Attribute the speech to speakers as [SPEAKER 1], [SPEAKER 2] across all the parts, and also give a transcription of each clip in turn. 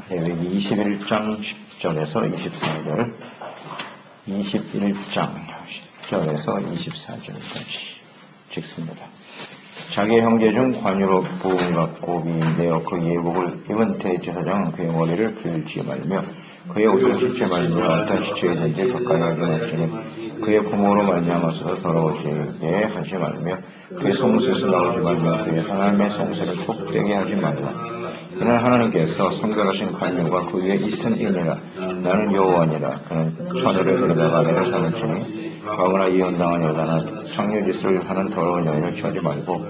[SPEAKER 1] 레위기 21장 10절에서 24절, 21장 10절에서 24절까지 찍습니다. 자기의 형제 중 관유로 부흥을 받고 미인되어 그 예복을 입은 대제사장은 그의 머리를 풀지 말며 그의 옷을 씻지 말며 알타 시체에 든지 가까이 하지 말지니 그의 부모로 말미암아서 더러워지게 하지 말며 그의 성소에서 나오지 말며 그의 하나님의 성소를 속되게 하지 말라. 그는 하나님께서 성별하신 관유가 그 위에 있음이니라. 나는 여호와니라. 그는 처녀를 데려다가 아내를 삼을지니 가거나 이혼당한 여자나 창녀짓을 하는 더러운 여인을 취하지 말고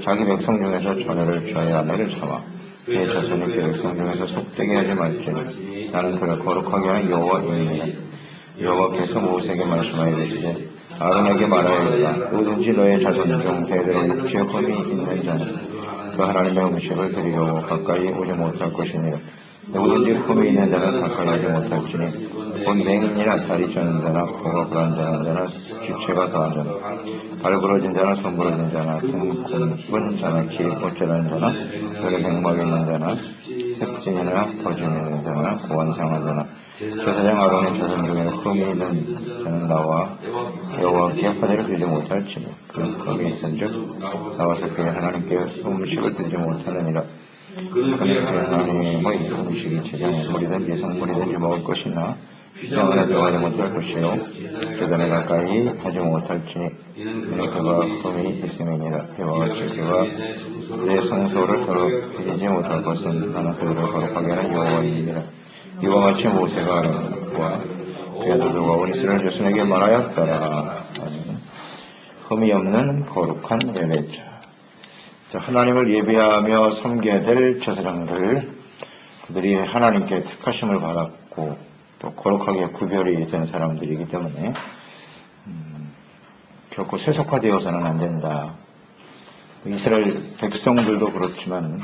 [SPEAKER 1] 자기 백성 중에서 처녀를 취하여 아내를 삼아 그의 자손이 그 백성 중에서 속되게 하지 말지니 나는 그를 거룩하게 하는 여호와이니라. 여호와께서 모세에게 말씀하여 이르시되 아론에게 말하여라. 누구든지 너의 자손 중 대대로 육체의 흠이 있는 자는 그 하나님의 음식을 드리려고 가까이 오지 못할 것이니라. 누구든지 흠이 있는 자는 가까이 오지 못할지니 곧 맹인이나 다리 쩌는 자나 코가 불안정한 자나 지체가 더한 자나 발 부러진 자나 손 부러진 자나 등 굽은 자나 귀에 꽂자라는 자나 뼈에 백막이 있는 자나 색진이나 거짐이 있는 자나 고환 상한 자나 제사장 아론의 자손 중에 흠이 있는 자는 나와 여호와께 화제를 드리지 못할지니 그 흠이 있은즉 나와서 그의 하나님께 음식을 드리지 못하느니라. 그는 그의 하나님의 음식이 제장의 물이든지 성물이든지 먹을 것이나 휘장 안에 들어가지 못할 것이요 제단에 가까이 하지 못할지니 이는 그가 흠이 있음이니라. 이와 같이 그가 내 성소를 더럽히지 못할 것은 나는 그들을 거룩하게 하는 여호와이니라. 이와 같이 모세가 아론과 그의 아들들과 온 이스라엘 자손에게 말하였더라. 흠이 없는 거룩한 예배자. 하나님을 예배하며 섬겨야 될 제사장들, 그들이 하나님께 택하심을 받았고 또 거룩하게 구별이 된 사람들이기 때문에 결코 세속화되어서는 안 된다. 이스라엘 백성들도 그렇지만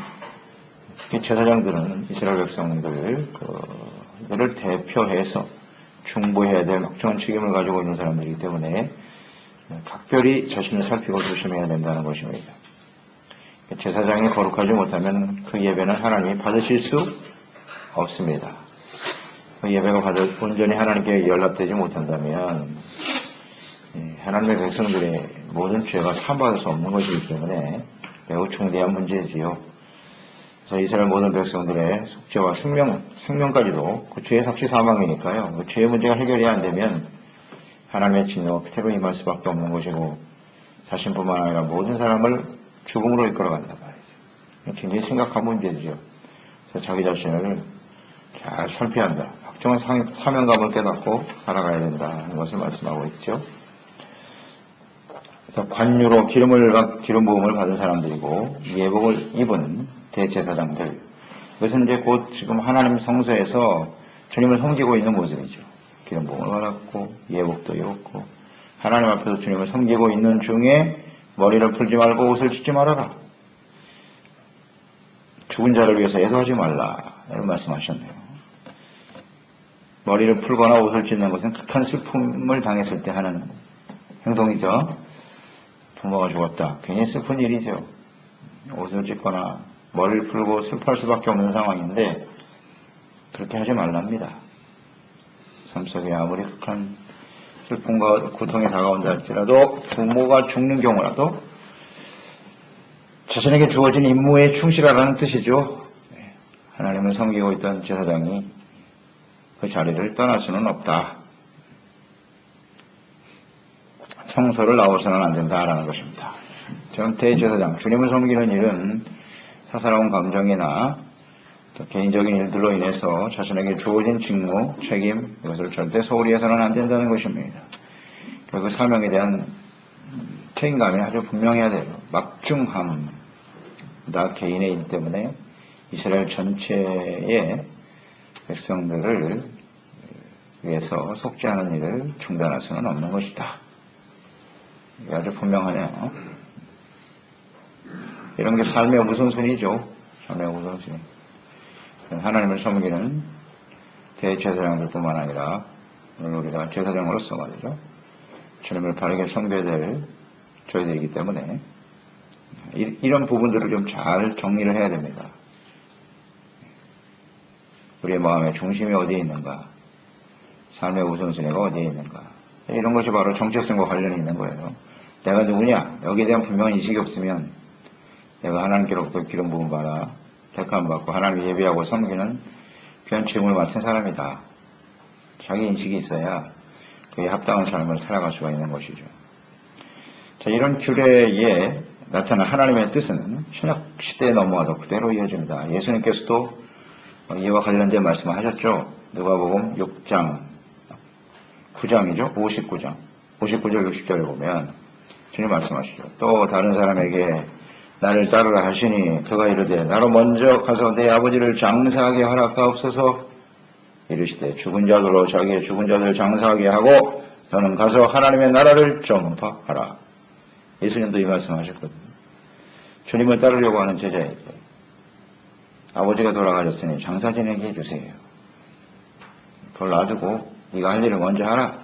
[SPEAKER 1] 특히 제사장들은 이스라엘 백성들을 대표해서 중보해야 될 막중한 책임을 가지고 있는 사람들이기 때문에 각별히 자신을 살피고 조심해야 된다는 것입니다. 제사장이 거룩하지 못하면 그 예배는 하나님이 받으실 수 없습니다. 그 예배가 온전히 하나님께 연락되지 못한다면 하나님의 백성들의 모든 죄가 사함받을 수 없는 것이기 때문에 매우 중대한 문제지요. 그래서 이스라엘 모든 백성들의 속죄와 생명까지도 그 죄의 삭시 사망이니까요. 그 죄의 문제가 해결이 안 되면 하나님의 진노가 그대로 임할 수밖에 없는 것이고 자신뿐만 아니라 모든 사람을 죽음으로 이끌어간단 말이죠. 굉장히 심각한 문제죠. 그래서 자기 자신을 잘 살펴야 한다. 확정한 사명감을 깨닫고 살아가야 된다는 것을 말씀하고 있죠. 그래서 관유로 기름 부음을 받은 사람들이고 예복을 입은 대제사장들. 이것은 이제 곧 지금 하나님 성소에서 주님을 섬기고 있는 모습이죠. 기름 부음을 받았고 예복도 입었고 하나님 앞에서 주님을 섬기고 있는 중에 머리를 풀지 말고 옷을 찢지 말아라. 죽은 자를 위해서 애도하지 말라. 이런 말씀하셨네요. 머리를 풀거나 옷을 찢는 것은 극한 슬픔을 당했을 때 하는 행동이죠. 부모가 죽었다. 굉장히 슬픈 일이죠. 옷을 찢거나 머리를 풀고 슬퍼할 수밖에 없는 상황인데 그렇게 하지 말랍니다. 삶 속에 아무리 극한 슬픔과 고통이 다가온다 할지라도 부모가 죽는 경우라도 자신에게 주어진 임무에 충실하라는 뜻이죠. 하나님을 섬기고 있던 제사장이 그 자리를 떠날 수는 없다. 성소를 나오서는 안 된다라는 것입니다. 저는 대제사장, 주님을 섬기는 일은 사사로운 감정이나 또 개인적인 일들로 인해서 자신에게 주어진 직무, 책임, 이것을 절대 소홀히 해서는 안 된다는 것입니다. 그 사명에 대한 책임감이 아주 분명해야 돼요. 막중함, 나 개인의 일 때문에 이스라엘 전체의 백성들을 위해서 속죄하는 일을 중단할 수는 없는 것이다. 이게 아주 분명하네요. 이런 게 삶의 우선순위죠. 삶의 우선순위. 하나님을 섬기는 대제사장들뿐만 아니라 오늘 우리가 제사장으로서 말이죠. 주님을 바르게 섬겨야 될 저희들이기 때문에 이런 부분들을 좀 잘 정리를 해야 됩니다. 우리의 마음의 중심이 어디에 있는가? 삶의 우선순위가 어디에 있는가? 이런 것이 바로 정체성과 관련이 있는 거예요. 내가 누구냐? 여기에 대한 분명한 인식이 없으면 내가 하나님께로부터 기름 부음 받아 택함 받고 하나님을 예배하고 섬기는 귀한 책임을 맡은 사람이다. 자기 인식이 있어야 그에 합당한 삶을 살아갈 수가 있는 것이죠. 자, 이런 규례에 나타난 하나님의 뜻은 신약 시대에 넘어와도 그대로 이어집니다. 예수님께서도 이와 관련된 말씀을 하셨죠. 누가복음 6장 9장이죠. 59장 59절 60절에 보면 주님 말씀하시죠. 또 다른 사람에게 나를 따르라 하시니 그가 이르되 나로 먼저 가서 내 아버지를 장사하게 허락하옵소서. 이르시되 죽은 자들로 자기의 죽은 자들을 장사하게 하고 너는 가서 하나님의 나라를 전파하라. 예수님도 이 말씀하셨거든요. 주님을 따르려고 하는 제자에게 아버지가 돌아가셨으니 장사 지내게 해주세요. 그걸 놔두고 네가 할 일을 먼저 하라.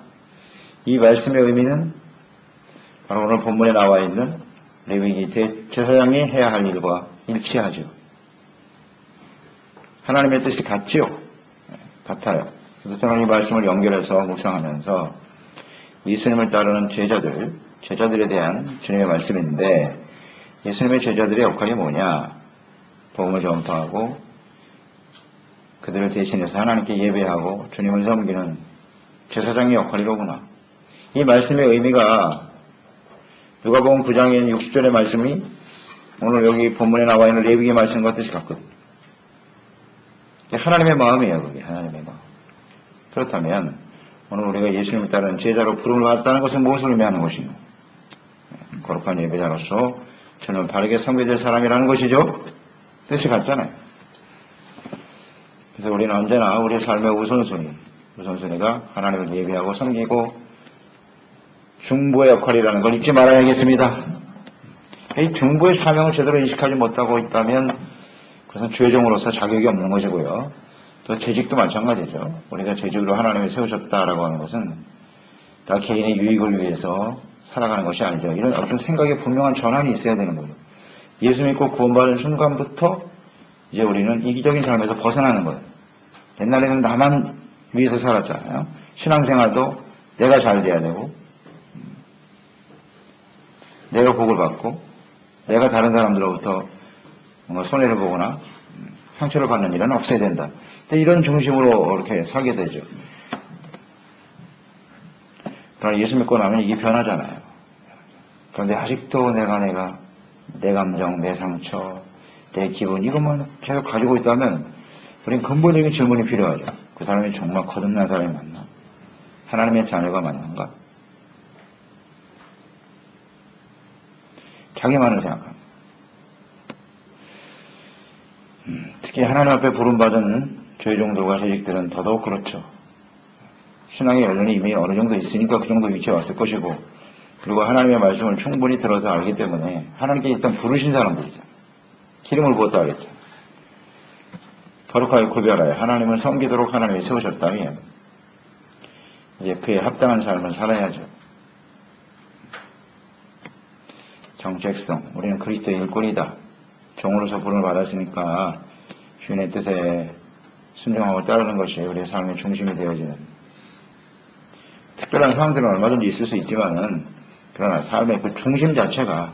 [SPEAKER 1] 이 말씀의 의미는 바로 오늘 본문에 나와 있는 레위기 대제사장이 해야 할 일과 일치하죠. 하나님의 뜻이 같지요. 같아요. 그래서 저는 이 말씀을 연결해서 묵상하면서 예수님을 따르는 제자들에 대한 주님의 말씀인데 예수님의 제자들의 역할이 뭐냐? 복음을 전파하고 그들을 대신해서 하나님께 예배하고 주님을 섬기는 제사장의 역할이로구나. 이 말씀의 의미가 누가복음 9장에 있는 60절의 말씀이 오늘 여기 본문에 나와 있는 레위기의 말씀과 뜻이 같거든요. 하나님의 마음이에요. 그게 하나님의 마음. 그렇다면 오늘 우리가 예수님을 따르는 제자로 부름을 받았다는 것은 무엇을 의미하는 것이냐? 거룩한 예배자로서 저는 바르게 섬겨야 될 사람이라는 것이죠. 뜻이 같잖아요. 그래서 우리는 언제나 우리의 삶의 우선순위가 하나님을 예배하고 섬기고 중보의 역할이라는 걸 잊지 말아야겠습니다. 이 중보의 사명을 제대로 인식하지 못하고 있다면 그것은 죄종으로서 자격이 없는 것이고요. 또 재직도 마찬가지죠. 우리가 재직으로 하나님이 세우셨다라고 하는 것은 다 개인의 유익을 위해서 살아가는 것이 아니죠. 이런 어떤 생각의 분명한 전환이 있어야 되는 거예요. 예수 믿고 구원받은 순간부터 이제 우리는 이기적인 삶에서 벗어나는 거예요. 옛날에는 나만 위해서 살았잖아요. 신앙생활도 내가 잘 돼야 되고 내가 복을 받고 내가 다른 사람들로부터 뭔가 손해를 보거나 상처를 받는 일은 없어야 된다. 근데 이런 중심으로 이렇게 살게 되죠. 그러나 예수 믿고 나면 이게 변하잖아요. 그런데 아직도 내가 내 감정, 내 상처, 내 기분 이것만 계속 가지고 있다면 우리는 근본적인 질문이 필요하죠. 그 사람이 정말 거듭난 사람이 맞나? 하나님의 자녀가 맞는가? 자기만을 생각합니다. 특히 하나님 앞에 부름받은 죄종들과 재직들은 더더욱 그렇죠. 신앙의 연륜이 이미 어느 정도 있으니까 그 정도 위치에 왔을 것이고 그리고 하나님의 말씀을 충분히 들어서 알기 때문에 하나님께 일단 부르신 사람들이죠. 기름을 부었다 하겠죠. 거룩하게 구별하여 하나님을 섬기도록 하나님이 세우셨다면 이제 그에 합당한 삶을 살아야죠. 정체성, 우리는 그리스도의 일꾼이다. 종으로서 부름을 받았으니까 주인의 뜻에 순종하고 따르는 것이 우리의 삶의 중심이 되어지는 특별한 상황들은 얼마든지 있을 수 있지만은 그러나 삶의 그 중심 자체가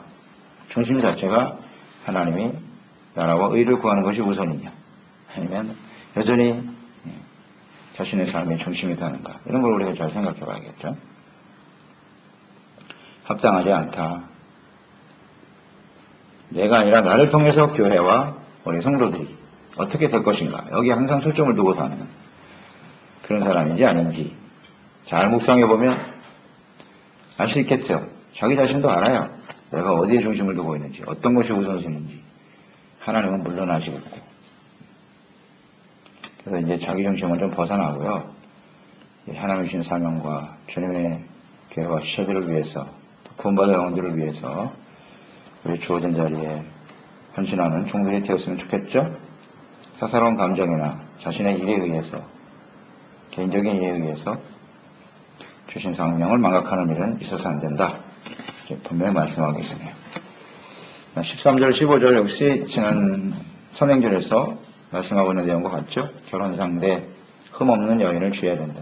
[SPEAKER 1] 하나님이 나라와 의를 구하는 것이 우선이냐 아니면 여전히 자신의 삶의 중심이 되는가 이런 걸 우리가 잘 생각해 봐야겠죠. 합당하지 않다. 내가 아니라 나를 통해서 교회와 우리 성도들이 어떻게 될 것인가 여기에 항상 초점을 두고 사는 그런 사람인지 아닌지 잘 묵상해보면 알 수 있겠죠. 자기 자신도 알아요. 내가 어디에 중심을 두고 있는지 어떤 것이 우선순위인지 하나님은 물론 아시겠고 그래서 이제 자기 중심은 좀 벗어나고요. 하나님 주신 사명과 주님의 교회와 시체들을 위해서 구원받은 영혼들을 위해서 우리 주어진 자리에 헌신하는 종들이 되었으면 좋겠죠. 사사로운 감정이나 자신의 일에 의해서 개인적인 일에 의해서 주신 상명을 망각하는 일은 있어서 안 된다. 분명히 말씀하고 계시네요. 13절 15절 역시 지난 선행절에서 말씀하고 있는 내용과 같죠? 결혼 상대 흠없는 여인을 취해야 된다.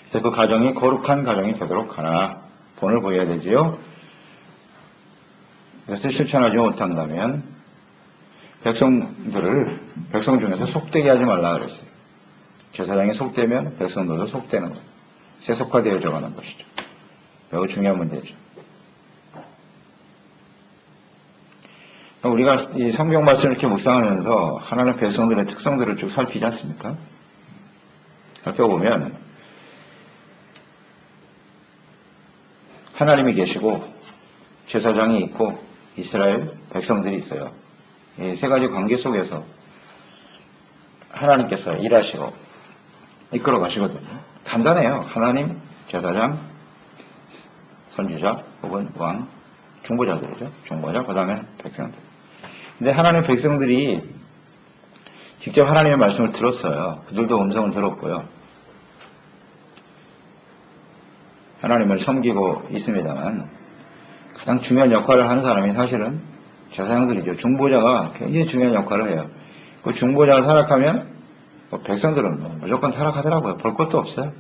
[SPEAKER 1] 그래서 그 가정이 거룩한 가정이 되도록 하나 본을 보여야 되지요. 그래서 실천하지 못한다면 백성 중에서 속되게 하지 말라 그랬어요. 제사장이 속되면 백성들도 속되는 거예요. 세속화되어져 가는 것이죠. 매우 중요한 문제죠. 우리가 이 성경 말씀을 이렇게 묵상하면서 하나님 백성들의 특성들을 쭉 살피지 않습니까? 살펴보면 하나님이 계시고 제사장이 있고 이스라엘 백성들이 있어요. 이 세 가지 관계 속에서 하나님께서 일하시고 이끌어 가시거든요. 간단해요. 하나님, 제사장, 선지자 혹은 왕, 중보자들이죠. 중보자, 그 다음에 백성들. 근데 하나님 백성들이 직접 하나님의 말씀을 들었어요. 그들도 음성을 들었고요. 하나님을 섬기고 있습니다만 가장 중요한 역할을 하는 사람이 사실은 제사장들이죠. 중보자가 굉장히 중요한 역할을 해요. 그 중보자가 타락하면 백성들은 무조건 타락하더라고요. 볼 것도 없어요.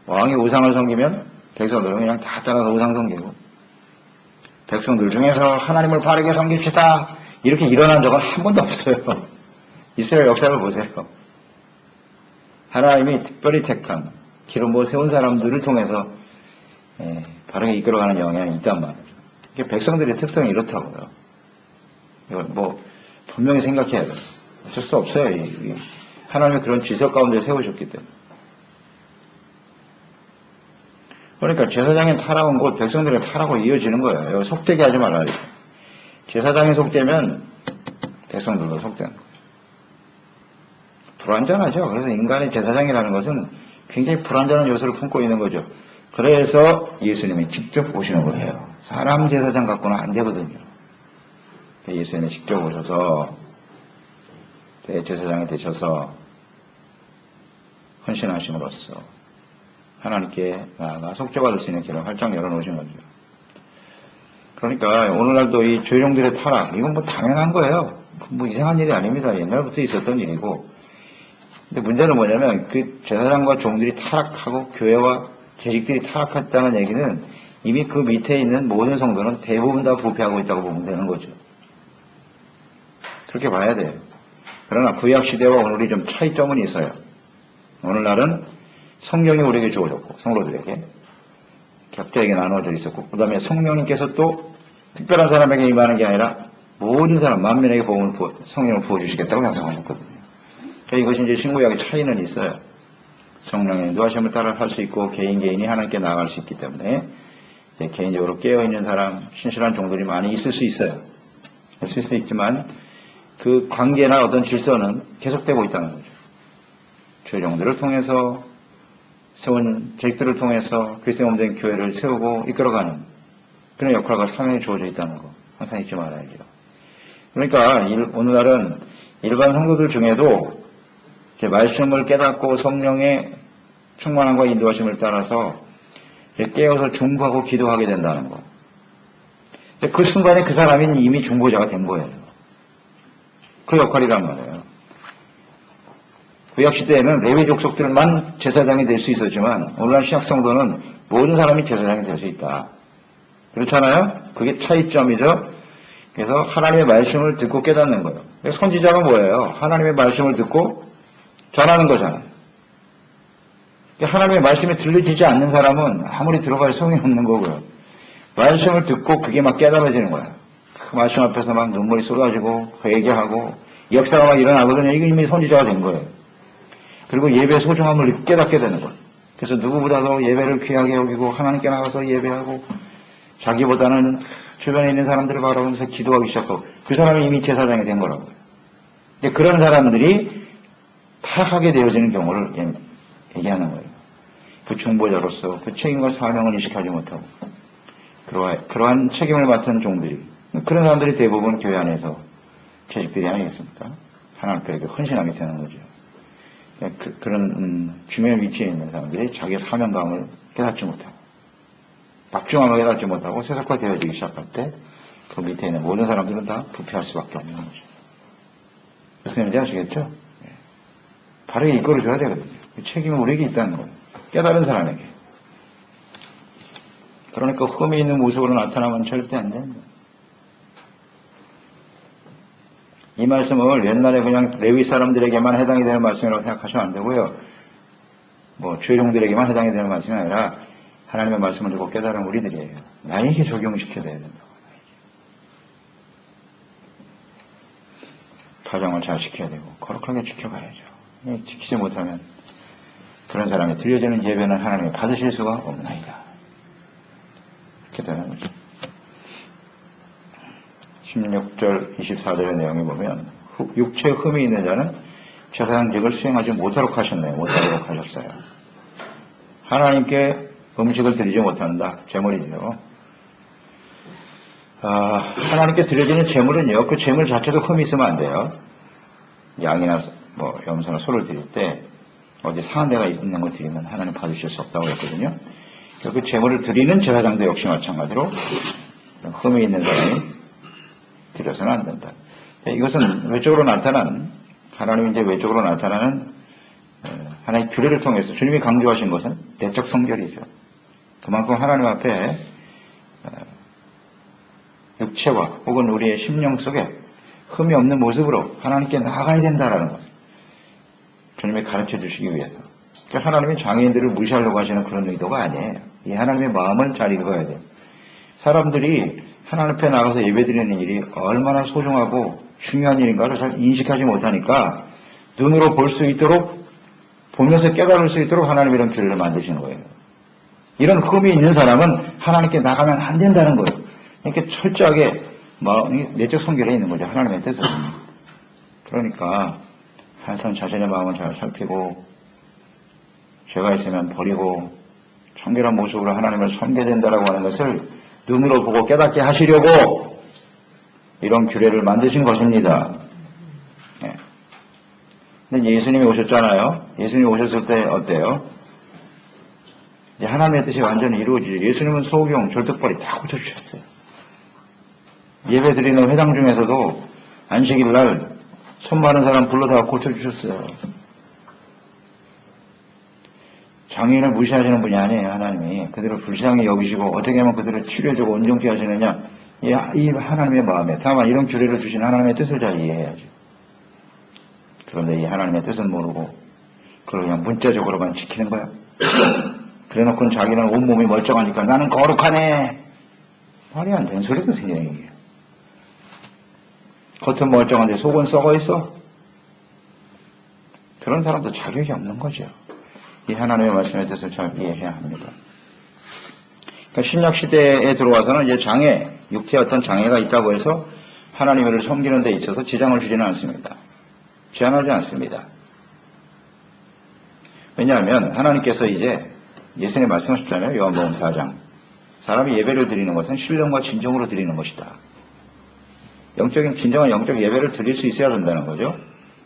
[SPEAKER 1] 왕이 우상을 섬기면 백성들은 그냥 다 따라서 우상 섬기고, 백성들 중에서 하나님을 바르게 섬깁시다 이렇게 일어난 적은 한 번도 없어요. 이스라엘 역사를 보세요. 하나님이 특별히 택한 기름 부어 세운 사람들을 통해서 바르게 이끌어가는 영향이 있단 말이죠. 이게 백성들의 특성이 이렇다고요. 이걸 분명히 생각해야 돼요. 어쩔 수 없어요. 하나님의 그런 지적 가운데 세우셨기 때문에. 그러니까 제사장의 타락은 곧 백성들의 타락으로 이어지는 거예요. 속되게 하지 말라. 제사장이 속되면 백성들도 속되는 거예요. 불완전하죠. 그래서 인간의 제사장이라는 것은 굉장히 불완전한 요소를 품고 있는 거죠. 그래서 예수님이 직접 오시는 거예요. 사람 제사장 갖고는 안 되거든요. 예수님이 직접 오셔서 대제사장이 되셔서 헌신하심으로써 하나님께 나아가 속죄받을 수 있는 길을 활짝 열어놓으신 거죠. 그러니까 오늘날도 이 죄종들의 타락, 이건 당연한 거예요. 이상한 일이 아닙니다. 옛날부터 있었던 일이고. 근데 문제는 뭐냐면 그 제사장과 종들이 타락하고 교회와 재직들이 타락했다는 얘기는 이미 그 밑에 있는 모든 성도는 대부분 다 부패하고 있다고 보면 되는 거죠. 그렇게 봐야 돼요. 그러나 구약시대와 오늘이 좀 차이점은 있어요. 오늘날은 성령이 우리에게 주어졌고 성도들에게 각자에게 나눠져 있었고, 그 다음에 성령님께서 또 특별한 사람에게 임하는 게 아니라 모든 사람 만민에게 성령을 부어주시겠다고 약속하셨거든요. 그러니까 이것이 이제 신구약의 차이는 있어요. 성령의 인도하심을 따라 할 수 있고 개인이 하나님께 나아갈 수 있기 때문에 개인적으로 깨어있는 사람, 신실한 종들이 많이 있을 수 있어요. 있을 수 있지만 그 관계나 어떤 질서는 계속되고 있다는 거죠. 죄종들을 통해서 세운 재직들을 통해서 그리스도의 몸된 교회를 세우고 이끌어가는 그런 역할과 사명이 주어져 있다는 거 항상 잊지 말아야 돼요. 그러니까 오늘날은 일반 성도들 중에도 말씀을 깨닫고 성령의 충만함과 인도하심을 따라서 깨어서 중보하고 기도하게 된다는 거. 그 순간에 그 사람이 이미 중보자가 된 거예요. 그 역할이란 말이에요. 구약시대에는 레위 족속들만 제사장이 될 수 있었지만 오늘날 신약성도는 모든 사람이 제사장이 될 수 있다. 그렇잖아요? 그게 차이점이죠. 그래서 하나님의 말씀을 듣고 깨닫는 거예요. 선지자가 뭐예요? 하나님의 말씀을 듣고 전하는 거잖아요. 하나님의 말씀이 들려지지 않는 사람은 아무리 들어갈 소용이 없는 거고요. 말씀을 듣고 그게 막 깨달아지는 거예요. 그 말씀 앞에서 막 눈물이 쏟아지고 회개하고 역사가 막 일어나거든요. 이게 이미 선지자가 된 거예요. 그리고 예배의 소중함을 깨닫게 되는 거예요. 그래서 누구보다도 예배를 귀하게 여기고 하나님께 나가서 예배하고 자기보다는 주변에 있는 사람들을 바라보면서 기도하기 시작하고 그 사람이 이미 제사장이 된 거라고요. 근데 그런 사람들이 타락하게 되어지는 경우를 얘기하는 거예요. 그 중보자로서 그 책임과 사명을 인식하지 못하고 그러한 책임을 맡은 종들이, 그런 사람들이 대부분 교회 안에서 재직들이 아니겠습니까? 하나님께 헌신하게 되는 거죠. 그런 중요한 위치에 있는 사람들이 자기의 사명감을 깨닫지 못하고 박중함을 깨닫지 못하고 세속화 되어지기 시작할 때 그 밑에 있는 모든 사람들은 다 부패할 수밖에 없는 거죠. 무슨 말인지 아시겠죠? 바르게 이끌어줘야 되거든요. 그 책임은 우리에게 있다는 거예요. 깨달은 사람에게. 그러니까 흠이 있는 모습으로 나타나면 절대 안 된다. 이 말씀을 옛날에 그냥 레위 사람들에게만 해당이 되는 말씀이라고 생각하시면 안 되고요. 뭐 죄종들에게만 해당이 되는 말씀이 아니라 하나님의 말씀을 듣고 깨달은 우리들이에요. 나에게 적용시켜야 된다고. 가정을 잘 지켜야 되고 거룩하게 지켜가야죠. 지키지 못하면 그런 사람이 드려지는 예배는 하나님이 받으실 수가 없나이다. 이렇게 되는 거죠. 16절 24절의 내용에 보면 육체에 흠이 있는 자는 제사장직을 수행하지 못하도록 하셨네요. 못하도록 하셨어요. 하나님께 음식을 드리지 못한다. 제물이죠. 하나님께 드려지는 제물은요. 그 제물 자체도 흠이 있으면 안 돼요. 양이나 뭐 염소나 소를 드릴 때 어디 상한 데가 있는 걸 드리면 하나님 받으실 수 없다고 했거든요. 그 제물을 드리는 제사장도 역시 마찬가지로 흠이 있는 사람이 드려서는 안 된다. 이것은 외적으로 나타난 하나님이 이제 외적으로 나타나는 하나의 규례를 통해서 주님이 강조하신 것은 내적 성결이죠. 그만큼 하나님 앞에 육체와 혹은 우리의 심령 속에 흠이 없는 모습으로 하나님께 나아가야 된다라는 것을 주님이 가르쳐 주시기 위해서. 그러니까 하나님이 장애인들을 무시하려고 하시는 그런 의도가 아니에요. 이 하나님의 마음을 잘 읽어야 돼요. 사람들이 하나님 앞에 나가서 예배드리는 일이 얼마나 소중하고 중요한 일인가를 잘 인식하지 못하니까 눈으로 볼 수 있도록 보면서 깨달을 수 있도록 하나님이 이런 규례를 만드신 거예요. 이런 흠이 있는 사람은 하나님께 나가면 안 된다는 거예요. 이렇게 철저하게 내적 성결에 있는 거죠. 하나님의 뜻은. 그러니까 항상 자신의 마음을 잘 살피고 죄가 있으면 버리고 청결한 모습으로 하나님을 섬겨야 된다라고 하는 것을 눈으로 보고 깨닫게 하시려고 이런 규례를 만드신 것입니다. 네. 근데 예수님이 오셨잖아요. 예수님이 오셨을 때 어때요? 이제 하나님의 뜻이 완전히 이루어지죠. 예수님은 소경, 절뚝벌이 다 고쳐주셨어요. 예배 드리는 회당 중에서도 안식일 날 손 많은 사람 불러다가 고쳐주셨어요. 장애인을 무시하시는 분이 아니에요. 하나님이 그들을 불쌍히 여기시고 어떻게 하면 그들을 치료해주고 온전케 하시느냐, 이 하나님의 마음에. 다만 이런 규례를 주신 하나님의 뜻을 잘 이해해야죠. 그런데 이 하나님의 뜻은 모르고 그걸 그냥 문자적으로만 지키는 거야. 그래놓고는 자기는 온몸이 멀쩡하니까 나는 거룩하네. 말이 안 되는 소리거든요. 이게. 겉은 멀쩡한데 속은 썩어 있어? 그런 사람도 자격이 없는 거죠. 이 하나님의 말씀에 대해서 잘 이해해야 합니다. 그러니까 신약 시대에 들어와서는 이제 육체에 어떤 장애가 있다고 해서 하나님을 섬기는 데 있어서 지장을 주지는 않습니다. 제한하지 않습니다. 왜냐하면 하나님께서 이제 예수님 말씀하셨잖아요. 요한복음 4장. 사람이 예배를 드리는 것은 신령과 진정으로 드리는 것이다. 진정한 영적 예배를 드릴 수 있어야 된다는 거죠.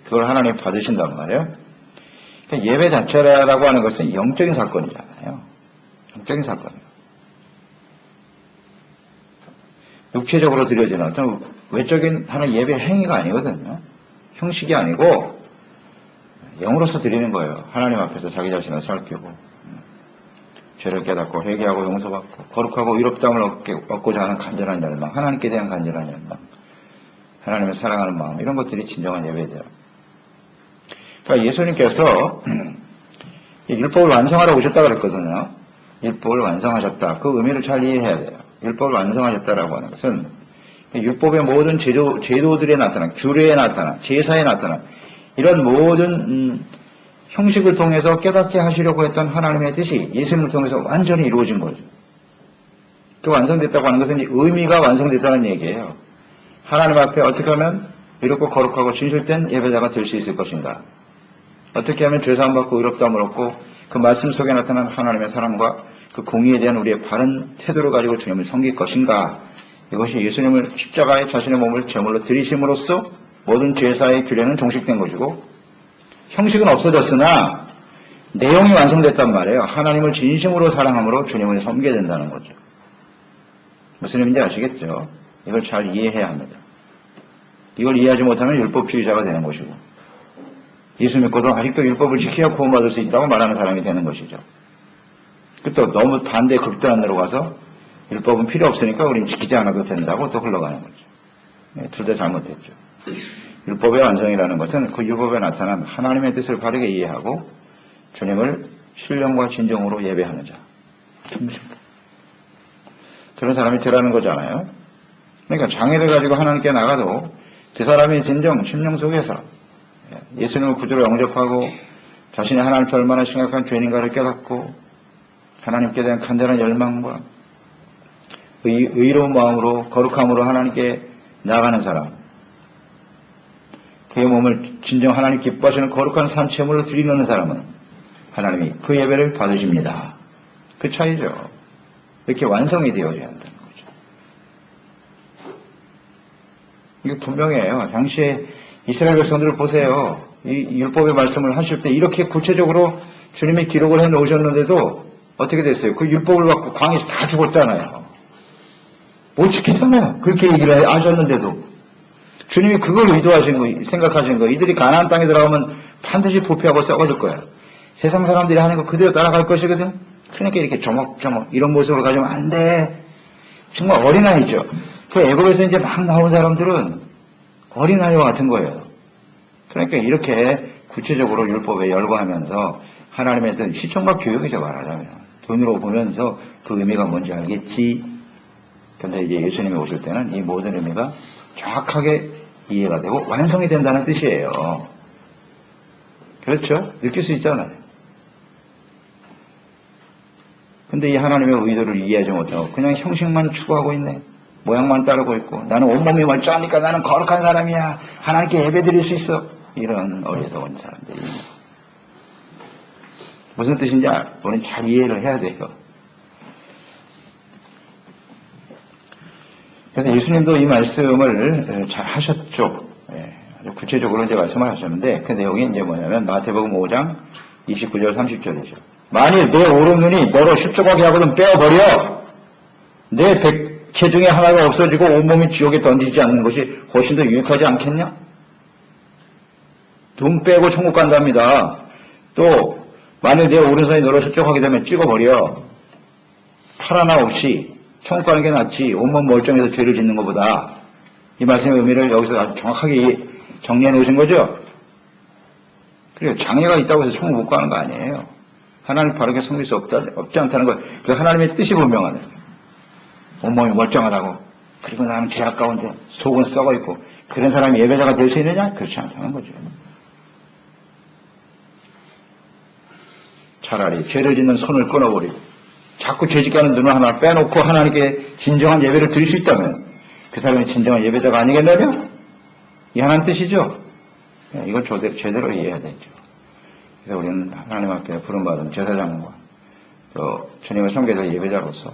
[SPEAKER 1] 그걸 하나님 받으신단 말이에요. 그러니까 예배 자체라고 하는 것은 영적인 사건이잖아요. 영적인 사건이에요. 육체적으로 드려지는 어떤 외적인 하는 예배 행위가 아니거든요. 형식이 아니고 영으로서 드리는 거예요. 하나님 앞에서 자기 자신을 살피고 죄를 깨닫고 회개하고 용서받고 거룩하고 의롭다함을 얻고자 하는 간절한 열망, 하나님께 대한 간절한 열망, 하나님을 사랑하는 마음, 이런 것들이 진정한 예배예요. 그러니까 예수님께서 율법을 완성하러 오셨다고 그랬거든요. 율법을 완성하셨다. 그 의미를 잘 이해해야 돼요. 율법을 완성하셨다라고 하는 것은 율법의 모든 제도들에 나타난, 규례에 나타난, 제사에 나타난 이런 모든 형식을 통해서 깨닫게 하시려고 했던 하나님의 뜻이 예수님을 통해서 완전히 이루어진 거죠. 그 완성됐다고 하는 것은 의미가 완성됐다는 얘기예요. 하나님 앞에 어떻게 하면 이롭고 거룩하고 진실된 예배자가 될 수 있을 것인가? 어떻게 하면 죄사함 받고 의롭다함을 얻고 그 말씀 속에 나타난 하나님의 사랑과 그 공의에 대한 우리의 바른 태도를 가지고 주님을 섬길 것인가? 이것이 예수님을 십자가에 자신의 몸을 제물로 드리심으로써 모든 제사의 규례는 종식된 것이고 형식은 없어졌으나 내용이 완성됐단 말이에요. 하나님을 진심으로 사랑함으로 주님을 섬기게 된다는 거죠. 무슨 의미인지 아시겠죠? 이걸 잘 이해해야 합니다. 이걸 이해하지 못하면 율법주의자가 되는 것이고, 예수 믿고도 아직도 율법을 지켜야 구원받을 수 있다고 말하는 사람이 되는 것이죠. 또 너무 반대 극단으로 가서 율법은 필요 없으니까 우린 지키지 않아도 된다고 또 흘러가는 거죠. 네, 둘 다 잘못했죠. 율법의 완성이라는 것은 그 율법에 나타난 하나님의 뜻을 바르게 이해하고 주님을 신령과 진정으로 예배하는 자, 충성. 그런 사람이 되라는 거잖아요. 그러니까 장애를 가지고 하나님께 나가도 그 사람이 진정 심령 속에서 예수님을 구주로 영접하고 자신이 하나님 앞에 얼마나 심각한 죄인인가를 깨닫고 하나님께 대한 간절한 열망과 의로운 마음으로 거룩함으로 하나님께 나가는 사람, 그의 몸을 진정 하나님 기뻐하시는 거룩한 산채물로 드리는 사람은 하나님이 그 예배를 받으십니다. 그 차이죠. 이렇게 완성이 되어져야 한다는 거죠. 이게 분명해요. 당시에 이스라엘 백성들을 보세요. 이 율법의 말씀을 하실 때 이렇게 구체적으로 주님이 기록을 해 놓으셨는데도 어떻게 됐어요? 그 율법을 갖고 광에서 다 죽었잖아요. 못 지키잖아요. 그렇게 얘기를 하셨는데도. 주님이 그걸 의도하신 거, 생각하신 거. 이들이 가나안 땅에 들어가면 반드시 부패하고 썩어질 거야. 세상 사람들이 하는 거 그대로 따라갈 것이거든. 그러니까 이렇게 조목조목 이런 모습으로 가지면 안 돼. 정말 어린아이죠. 그 애굽에서 이제 막 나온 사람들은 어린아이와 같은 거예요. 그러니까 이렇게 구체적으로 율법에 열거하면서 하나님의 뜻, 시청과 교육이죠, 말하자면. 눈으로 보면서 그 의미가 뭔지 알겠지. 근데 이제 예수님이 오실 때는 이 모든 의미가 정확하게 이해가 되고 완성이 된다는 뜻이에요. 그렇죠? 느낄 수 있잖아요. 근데 이 하나님의 의도를 이해하지 못하고 그냥 형식만 추구하고 있네. 모양만 따르고 있고 나는 온몸이 멀쩡하니까 나는 거룩한 사람이야. 하나님께 예배드릴 수 있어. 이런 어리석은 사람들이. 무슨 뜻인지 우리는 잘 이해를 해야 돼요. 그래서 예수님도 이 말씀을 잘 하셨죠. 아주 구체적으로 이제 말씀을 하셨는데 그 내용이 이제 뭐냐면 마태복음 5장 29절 30절이죠. 만일 내 오른눈이 너로 슈쩍하게 하거든 빼어버려. 내 백체 중에 하나가 없어지고 온몸이 지옥에 던지지 않는 것이 훨씬 더 유익하지 않겠냐? 눈 빼고 천국 간답니다. 또 만일 내 오른손이 너로 슈쩍하게 되면 찍어버려. 탈 하나 없이 천국 가는 게 낫지 온몸 멀쩡해서 죄를 짓는 것보다. 이 말씀의 의미를 여기서 아주 정확하게 정리해 놓으신 거죠. 그래요. 장애가 있다고 해서 천국 못 가는 거 아니에요. 하나님 바르게 섬길 수 없지 않다는 거. 그 하나님의 뜻이 분명하네. 온몸이 멀쩡하다고. 그리고 나는 죄악 가운데 속은 썩어 있고 그런 사람이 예배자가 될 수 있느냐? 그렇지 않다는 거죠. 차라리 죄를 짓는 손을 끊어버리고 자꾸 죄짓게 하는 눈을 하나 빼놓고 하나님께 진정한 예배를 드릴 수 있다면 그 사람이 진정한 예배자가 아니겠냐며? 이 하나님 뜻이죠. 이걸 제대로 이해해야 되죠. 그래서 우리는 하나님 앞에 부름받은 제사장과 또 주님을 섬겨서 예배자로서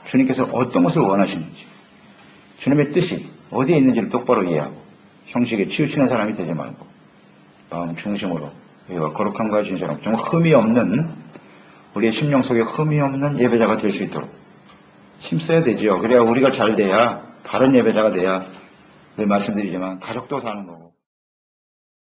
[SPEAKER 1] 주님께서 어떤 것을 원하시는지 주님의 뜻이 어디에 있는지를 똑바로 이해하고 형식에 치우치는 사람이 되지 말고 마음 중심으로 거룩함과 진실함, 정말 흠이 없는 우리의 심령 속에 흠이 없는 예배자가 될 수 있도록 힘써야 되지요. 그래야 우리가 잘 돼야 바른 예배자가 돼야 늘 말씀드리지만 가족도 사는 거고